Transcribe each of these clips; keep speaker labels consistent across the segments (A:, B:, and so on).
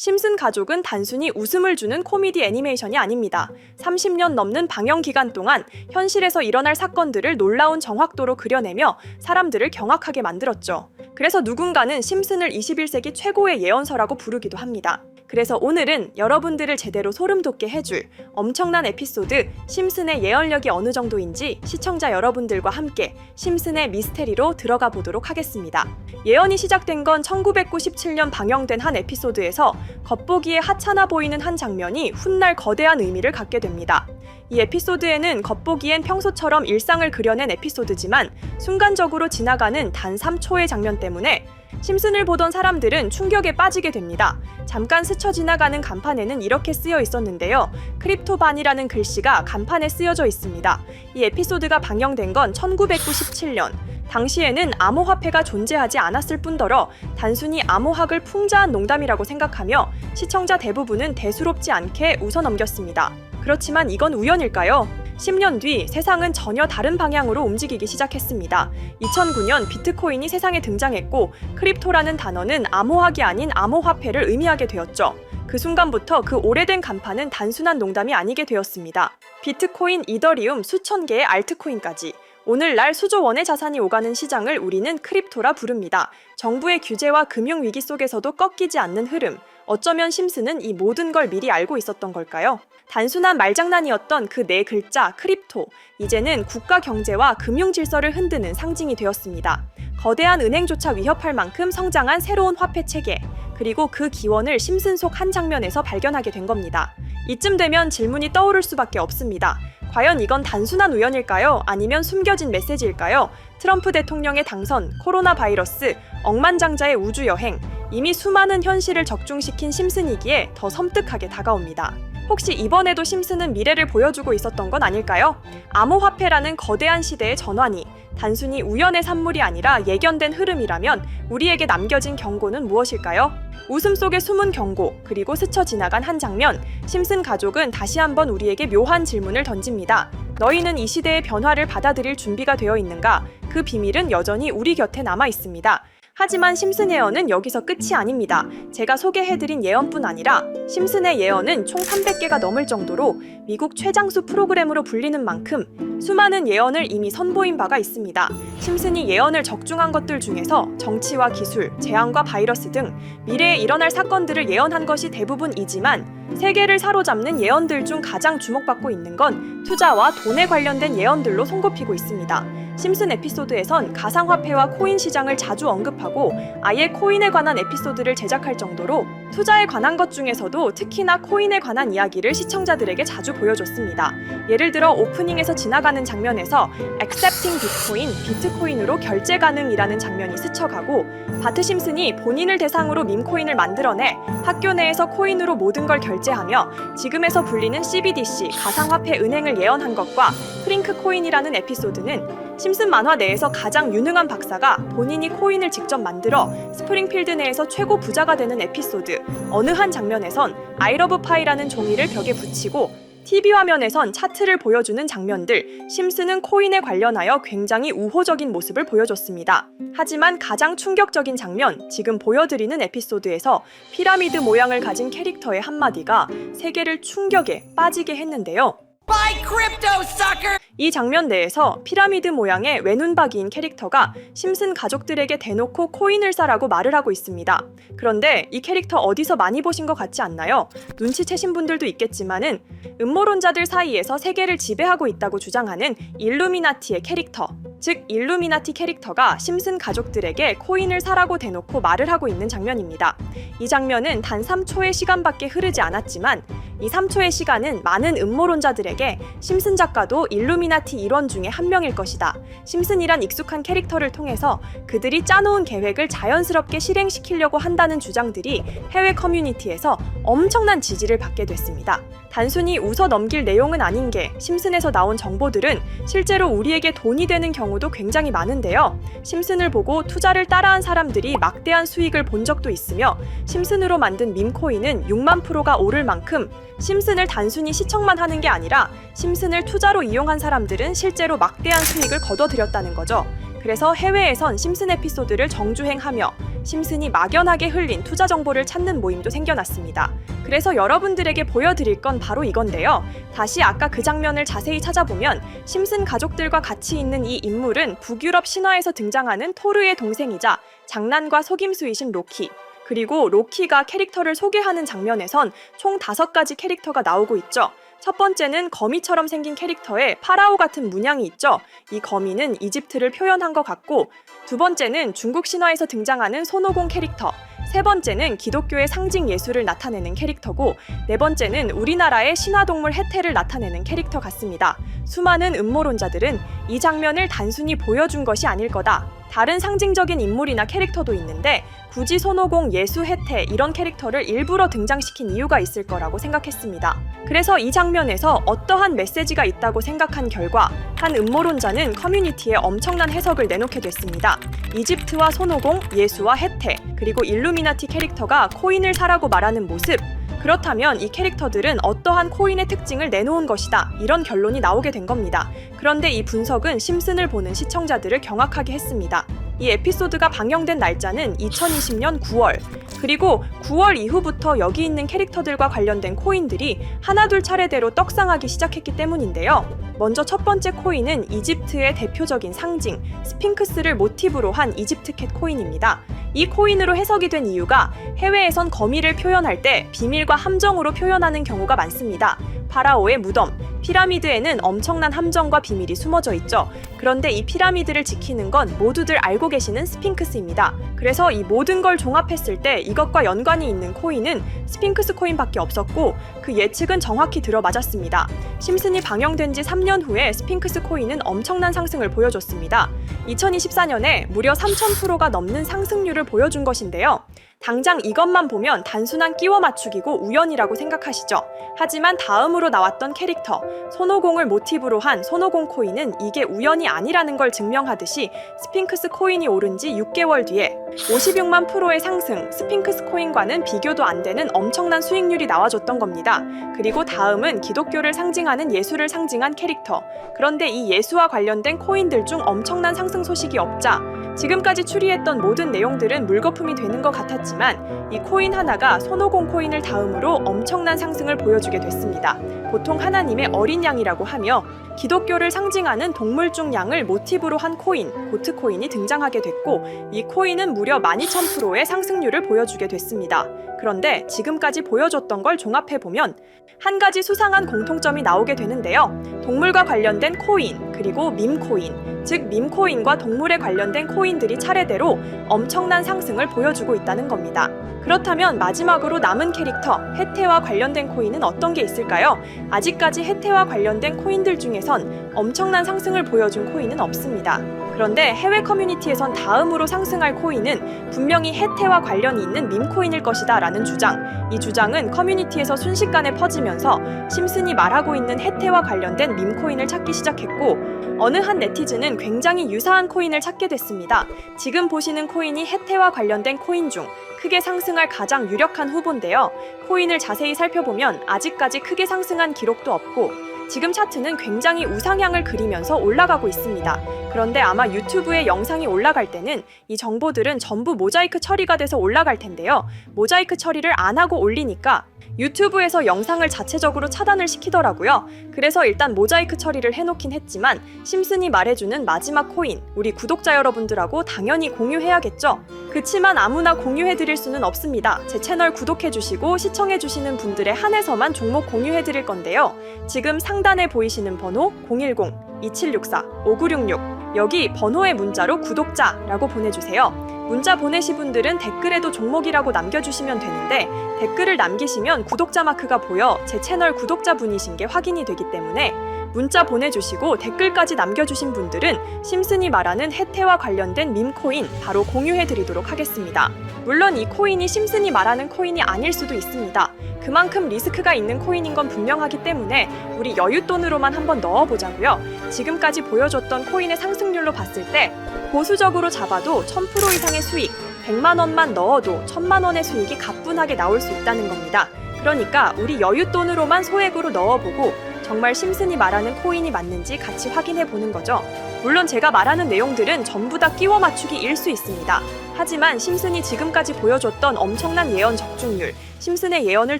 A: 심슨 가족은 단순히 웃음을 주는 코미디 애니메이션이 아닙니다. 30년 넘는 방영 기간 동안 현실에서 일어날 사건들을 놀라운 정확도로 그려내며 사람들을 경악하게 만들었죠. 그래서 누군가는 심슨을 21세기 최고의 예언서라고 부르기도 합니다. 그래서 오늘은 여러분들을 제대로 소름 돋게 해줄 엄청난 에피소드 심슨의 예언력이 어느 정도인지 시청자 여러분들과 함께 심슨의 미스테리로 들어가 보도록 하겠습니다. 예언이 시작된 건 1997년 방영된 한 에피소드에서 겉보기에 하찮아 보이는 한 장면이 훗날 거대한 의미를 갖게 됩니다. 이 에피소드에는 겉보기엔 평소처럼 일상을 그려낸 에피소드지만 순간적으로 지나가는 단 3초의 장면 때문에 심슨을 보던 사람들은 충격에 빠지게 됩니다. 잠깐 스쳐 지나가는 간판에는 이렇게 쓰여 있었는데요. 크립토반이라는 글씨가 간판에 쓰여져 있습니다. 이 에피소드가 방영된 건 1997년. 당시에는 암호화폐가 존재하지 않았을 뿐더러 단순히 암호학을 풍자한 농담이라고 생각하며 시청자 대부분은 대수롭지 않게 웃어넘겼습니다. 그렇지만 이건 우연일까요? 10년 뒤 세상은 전혀 다른 방향으로 움직이기 시작했습니다. 2009년 비트코인이 세상에 등장했고 크립토라는 단어는 암호학이 아닌 암호화폐를 의미하게 되었죠. 그 순간부터 그 오래된 간판은 단순한 농담이 아니게 되었습니다. 비트코인, 이더리움, 수천 개의 알트코인까지 오늘날 수조 원의 자산이 오가는 시장을 우리는 크립토라 부릅니다. 정부의 규제와 금융위기 속에서도 꺾이지 않는 흐름. 어쩌면 심슨은 이 모든 걸 미리 알고 있었던 걸까요? 단순한 말장난이었던 그 네 글자 크립토, 이제는 국가 경제와 금융 질서를 흔드는 상징이 되었습니다. 거대한 은행조차 위협할 만큼 성장한 새로운 화폐 체계, 그리고 그 기원을 심슨 속 한 장면에서 발견하게 된 겁니다. 이쯤 되면 질문이 떠오를 수밖에 없습니다. 과연 이건 단순한 우연일까요? 아니면 숨겨진 메시지일까요? 트럼프 대통령의 당선, 코로나 바이러스, 억만장자의 우주여행, 이미 수많은 현실을 적중시킨 심슨이기에 더 섬뜩하게 다가옵니다. 혹시 이번에도 심슨은 미래를 보여주고 있었던 건 아닐까요? 암호화폐라는 거대한 시대의 전환이 단순히 우연의 산물이 아니라 예견된 흐름이라면 우리에게 남겨진 경고는 무엇일까요? 웃음 속의 숨은 경고, 그리고 스쳐 지나간 한 장면, 심슨 가족은 다시 한번 우리에게 묘한 질문을 던집니다. 너희는 이 시대의 변화를 받아들일 준비가 되어 있는가? 그 비밀은 여전히 우리 곁에 남아 있습니다. 하지만 심슨 예언은 여기서 끝이 아닙니다. 제가 소개해드린 예언뿐 아니라 심슨의 예언은 총 300개가 넘을 정도로 미국 최장수 프로그램으로 불리는 만큼 수많은 예언을 이미 선보인 바가 있습니다. 심슨이 예언을 적중한 것들 중에서 정치와 기술, 재앙과 바이러스 등 미래에 일어날 사건들을 예언한 것이 대부분이지만 세계를 사로잡는 예언들 중 가장 주목받고 있는 건 투자와 돈에 관련된 예언들로 손꼽히고 있습니다. 심슨 에피소드에선 가상화폐와 코인 시장을 자주 언급하고 아예 코인에 관한 에피소드를 제작할 정도로 투자에 관한 것 중에서도 특히나 코인에 관한 이야기를 시청자들에게 자주 보여줬습니다. 예를 들어 오프닝에서 지나가는 장면에서 Accepting Bitcoin, 비트코인으로 결제 가능이라는 장면이 스쳐가고 바트 심슨이 본인을 대상으로 밈코인을 만들어내 학교 내에서 코인으로 모든 걸 결제하며 지금에서 불리는 CBDC, 가상화폐 은행을 예언한 것과 프링크 코인이라는 에피소드는 심슨 만화 내에서 가장 유능한 박사가 본인이 코인을 직접 만들어 스프링필드 내에서 최고 부자가 되는 에피소드, 어느 한 장면에선 I love pie라는 종이를 벽에 붙이고 TV 화면에선 차트를 보여주는 장면들, 심슨은 코인에 관련하여 굉장히 우호적인 모습을 보여줬습니다. 하지만 가장 충격적인 장면, 지금 보여드리는 에피소드에서 피라미드 모양을 가진 캐릭터의 한마디가 세계를 충격에 빠지게 했는데요.
B: Buy crypto, sucker!
A: 이 장면 내에서 피라미드 모양의 외눈박이인 캐릭터가 심슨 가족들에게 대놓고 코인을 사라고 말을 하고 있습니다. 그런데 이 캐릭터 어디서 많이 보신 것 같지 않나요? 눈치채신 분들도 있겠지만은 음모론자들 사이에서 세계를 지배하고 있다고 주장하는 일루미나티의 캐릭터, 즉 일루미나티 캐릭터가 심슨 가족들에게 코인을 사라고 대놓고 말을 하고 있는 장면입니다. 이 장면은 단 3초의 시간밖에 흐르지 않았지만 이 3초의 시간은 많은 음모론자들에게 심슨 작가도 일루미나티 일원 중에 한 명일 것이다. 심슨이란 익숙한 캐릭터를 통해서 그들이 짜놓은 계획을 자연스럽게 실행시키려고 한다는 주장들이 해외 커뮤니티에서 엄청난 지지를 받게 됐습니다. 단순히 웃어 넘길 내용은 아닌 게 심슨에서 나온 정보들은 실제로 우리에게 돈이 되는 경우도 굉장히 많은데요. 심슨을 보고 투자를 따라한 사람들이 막대한 수익을 본 적도 있으며 심슨으로 만든 밈코인은 6만 프로가 오를 만큼 심슨을 단순히 시청만 하는 게 아니라 심슨을 투자로 이용한 사람들은 실제로 막대한 수익을 거둬들였다는 거죠. 그래서 해외에선 심슨 에피소드를 정주행하며 심슨이 막연하게 흘린 투자 정보를 찾는 모임도 생겨났습니다. 그래서 여러분들에게 보여드릴 건 바로 이건데요. 다시 아까 그 장면을 자세히 찾아보면 심슨 가족들과 같이 있는 이 인물은 북유럽 신화에서 등장하는 토르의 동생이자 장난과 속임수이신 로키. 그리고 로키가 캐릭터를 소개하는 장면에선 총 5가지 캐릭터가 나오고 있죠. 첫 번째는 거미처럼 생긴 캐릭터에 파라오 같은 문양이 있죠. 이 거미는 이집트를 표현한 것 같고, 두 번째는 중국 신화에서 등장하는 손오공 캐릭터, 세 번째는 기독교의 상징 예수를 나타내는 캐릭터고, 네 번째는 우리나라의 신화동물 해태를 나타내는 캐릭터 같습니다. 수많은 음모론자들은 이 장면을 단순히 보여준 것이 아닐 거다. 다른 상징적인 인물이나 캐릭터도 있는데 굳이 손오공, 예수, 해태 이런 캐릭터를 일부러 등장시킨 이유가 있을 거라고 생각했습니다. 그래서 이 장면에서 어떠한 메시지가 있다고 생각한 결과 한 음모론자는 커뮤니티에 엄청난 해석을 내놓게 됐습니다. 이집트와 손오공, 예수와 해태, 그리고 일루미나티 캐릭터가 코인을 사라고 말하는 모습, 그렇다면 이 캐릭터들은 어떠한 코인의 특징을 내놓은 것이다. 이런 결론이 나오게 된 겁니다. 그런데 이 분석은 심슨을 보는 시청자들을 경악하게 했습니다. 이 에피소드가 방영된 날짜는 2020년 9월. 그리고 9월 이후부터 여기 있는 캐릭터들과 관련된 코인들이 하나둘 차례대로 떡상하기 시작했기 때문인데요. 먼저 첫 번째 코인은 이집트의 대표적인 상징, 스핑크스를 모티브로 한 이집트캣 코인입니다. 이 코인으로 해석이 된 이유가 해외에선 거미를 표현할 때 비밀과 함정으로 표현하는 경우가 많습니다. 파라오의 무덤, 피라미드에는 엄청난 함정과 비밀이 숨어져 있죠. 그런데 이 피라미드를 지키는 건 모두들 알고 계시는 스핑크스입니다. 그래서 이 모든 걸 종합했을 때 이것과 연관이 있는 코인은 스핑크스 코인밖에 없었고 그 예측은 정확히 들어맞았습니다. 심슨이 방영된 지 3년 후에 스핑크스 코인은 엄청난 상승을 보여줬습니다. 2024년에 무려 3000%가 넘는 상승률을 보여준 것인데요. 당장 이것만 보면 단순한 끼워 맞추기고 우연이라고 생각하시죠? 하지만 다음으로 나왔던 캐릭터, 손오공을 모티브로 한 손오공 코인은 이게 우연이 아니라는 걸 증명하듯이 스핑크스 코인이 오른 지 6개월 뒤에 56만 %의 상승, 스핑크스 코인과는 비교도 안 되는 엄청난 수익률이 나와줬던 겁니다. 그리고 다음은 기독교를 상징하는 예수를 상징한 캐릭터. 그런데 이 예수와 관련된 코인들 중 엄청난 상승 소식이 없자 지금까지 추리했던 모든 내용들은 물거품이 되는 것 같았지만 이 코인 하나가 손오공 코인을 다음으로 엄청난 상승을 보여주게 됐습니다. 보통 하나님의 어린 양이라고 하며 기독교를 상징하는 동물 중 양을 모티브로 한 코인, 고트 코인이 등장하게 됐고 이 코인은 무려 12,000%의 상승률을 보여주게 됐습니다. 그런데 지금까지 보여줬던 걸 종합해보면 한 가지 수상한 공통점이 나오게 되는데요. 동물과 관련된 코인, 그리고 밈코인, 즉 밈코인과 동물에 관련된 코인들이 차례대로 엄청난 상승을 보여주고 있다는 겁니다. 그렇다면 마지막으로 남은 캐릭터, 해태와 관련된 코인은 어떤 게 있을까요? 아직까지 해태와 관련된 코인들 중에선 엄청난 상승을 보여준 코인은 없습니다. 그런데 해외 커뮤니티에선 다음으로 상승할 코인은 분명히 해태와 관련이 있는 밈코인일 것이다 라는 주장. 이 주장은 커뮤니티에서 순식간에 퍼지면서 심슨이 말하고 있는 해태와 관련된 밈코인을 찾기 시작했고 어느 한 네티즌은 굉장히 유사한 코인을 찾게 됐습니다. 지금 보시는 코인이 해태와 관련된 코인 중 크게 상승할 가장 유력한 후보인데요. 코인을 자세히 살펴보면 아직까지 크게 상승한 기록도 없고 지금 차트는 굉장히 우상향을 그리면서 올라가고 있습니다. 그런데 아마 유튜브에 영상이 올라갈 때는 이 정보들은 전부 모자이크 처리가 돼서 올라갈 텐데요. 모자이크 처리를 안 하고 올리니까 유튜브에서 영상을 자체적으로 차단을 시키더라고요. 그래서 일단 모자이크 처리를 해놓긴 했지만 심슨이 말해주는 마지막 코인, 우리 구독자 여러분들하고 당연히 공유해야겠죠? 그치만 아무나 공유해드릴 수는 없습니다. 제 채널 구독해주시고 시청해주시는 분들에 한해서만 종목 공유해드릴 건데요. 지금 상단에 보이시는 번호 010-2764-5966 여기 번호의 문자로 구독자라고 보내주세요. 문자 보내신 분들은 댓글에도 종목이라고 남겨주시면 되는데 댓글을 남기시면 구독자 마크가 보여 제 채널 구독자분이신 게 확인이 되기 때문에 문자 보내주시고 댓글까지 남겨주신 분들은 심슨이 말하는 해태와 관련된 밈코인 바로 공유해드리도록 하겠습니다. 물론 이 코인이 심슨이 말하는 코인이 아닐 수도 있습니다. 그만큼 리스크가 있는 코인인 건 분명하기 때문에 우리 여윳돈으로만 한번 넣어보자고요. 지금까지 보여줬던 코인의 상승률로 봤을 때 보수적으로 잡아도 1000% 이상의 수익, 100만 원만 넣어도 1000만 원의 수익이 가뿐하게 나올 수 있다는 겁니다. 그러니까 우리 여윳돈으로만 소액으로 넣어보고 정말 심슨이 말하는 코인이 맞는지 같이 확인해 보는 거죠. 물론 제가 말하는 내용들은 전부 다 끼워 맞추기일 수 있습니다. 하지만 심슨이 지금까지 보여줬던 엄청난 예언 적중률, 심슨의 예언을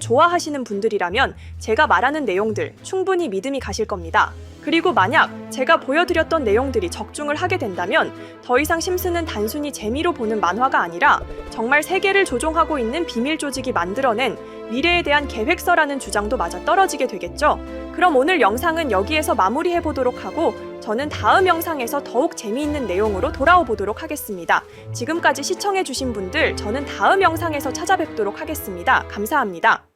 A: 좋아하시는 분들이라면 제가 말하는 내용들 충분히 믿음이 가실 겁니다. 그리고 만약 제가 보여드렸던 내용들이 적중을 하게 된다면 더 이상 심슨은 단순히 재미로 보는 만화가 아니라 정말 세계를 조종하고 있는 비밀 조직이 만들어낸 미래에 대한 계획서라는 주장도 맞아떨어지게 되겠죠. 그럼 오늘 영상은 여기에서 마무리해보도록 하고 저는 다음 영상에서 더욱 재미있는 내용으로 돌아오도록 하겠습니다. 지금까지 시청해주신 분들 저는 다음 영상에서 찾아뵙도록 하겠습니다. 감사합니다.